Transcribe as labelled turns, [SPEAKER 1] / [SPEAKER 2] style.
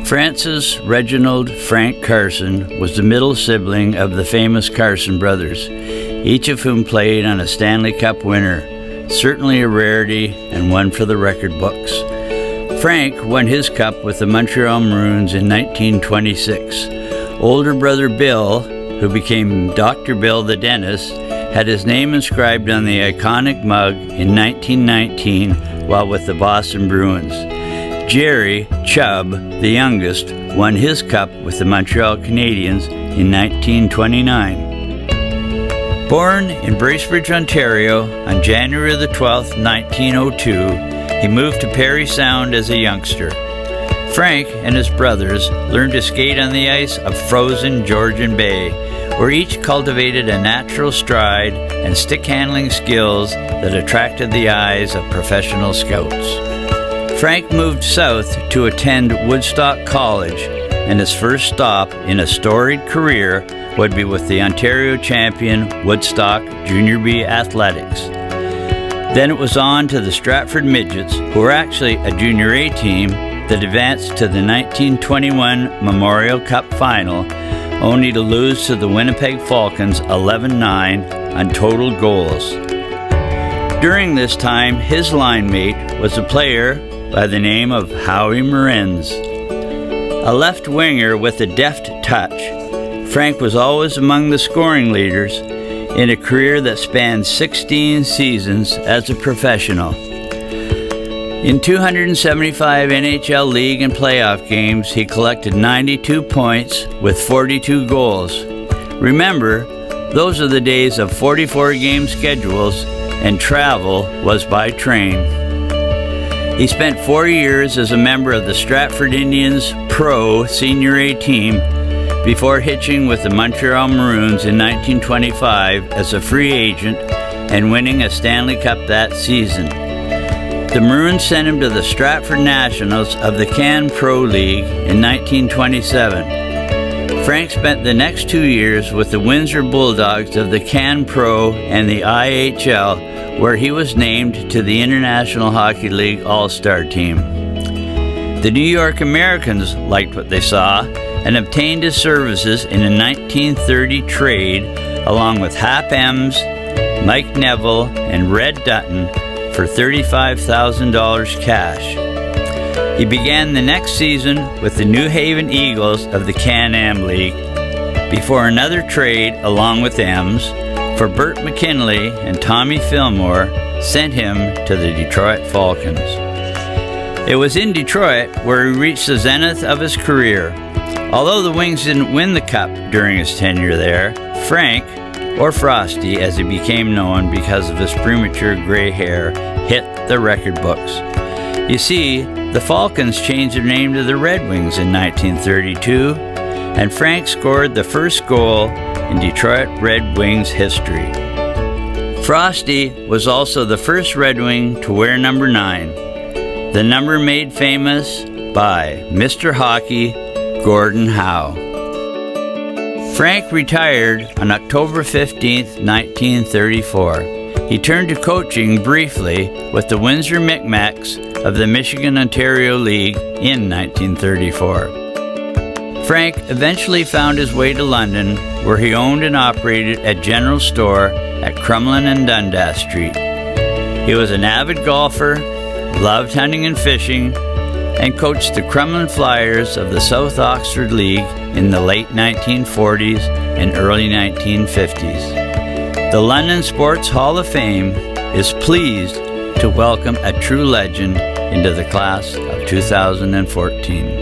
[SPEAKER 1] Francis Reginald Frank Carson was the middle sibling of the famous Carson brothers, each of whom played on a Stanley Cup winner, certainly a rarity and one for the record books. Frank won his cup with the Montreal Maroons in 1926. Older brother Bill, who became Dr. Bill the dentist, had his name inscribed on the iconic mug in 1919 while with the Boston Bruins. Jerry Chubb, the youngest, won his cup with the Montreal Canadiens in 1929. Born in Bracebridge, Ontario on January the 12th, 1902, he moved to Parry Sound as a youngster. Frank and his brothers learned to skate on the ice of frozen Georgian Bay, where each cultivated a natural stride and stick-handling skills that attracted the eyes of professional scouts. Frank moved south to attend Woodstock College, and his first stop in a storied career would be with the Ontario champion Woodstock Junior B Athletics. Then it was on to the Stratford Midgets, who were actually a Junior A team that advanced to the 1921 Memorial Cup Final, only to lose to the Winnipeg Falcons 11-9 on total goals. During this time, his line mate was a player by the name of Howie Morenz. A left winger with a deft touch, Frank was always among the scoring leaders in a career that spanned 16 seasons as a professional. In 275 NHL league and playoff games, he collected 92 points with 42 goals. Remember, those are the days of 44-game schedules, and travel was by train. He spent 4 years as a member of the Stratford Indians Pro Senior A team before hitching with the Montreal Maroons in 1925 as a free agent and winning a Stanley Cup that season. The Maroons sent him to the Stratford Nationals of the Can Pro League in 1927. Frank spent the next 2 years with the Windsor Bulldogs of the Can Pro and the IHL, where he was named to the International Hockey League All-Star team. The New York Americans liked what they saw and obtained his services in a 1930 trade along with Hap Emms, Mike Neville, and Red Dutton for $35,000 cash. He began the next season with the New Haven Eagles of the Can-Am League before another trade along with Emms for Burt McKinley and Tommy Fillmore sent him to the Detroit Falcons. It was in Detroit where he reached the zenith of his career. Although the Wings didn't win the cup during his tenure there, Frank, or Frosty as he became known because of his premature gray hair, hit the record books. You see, the Falcons changed their name to the Red Wings in 1932, and Frank scored the first goal in Detroit Red Wings history. Frosty was also the first Red Wing to wear number 9, the number made famous by Mr. Hockey Gordon Howe. Frank retired on October 15, 1934. He turned to coaching briefly with the Windsor Micmacs of the Michigan-Ontario League in 1934. Frank eventually found his way to London, where he owned and operated a general store at Crumlin and Dundas Street. He was an avid golfer, loved hunting and fishing, and coached the Crumlin Flyers of the South Oxford League in the late 1940s and early 1950s. The London Sports Hall of Fame is pleased to welcome a true legend into the class of 2014.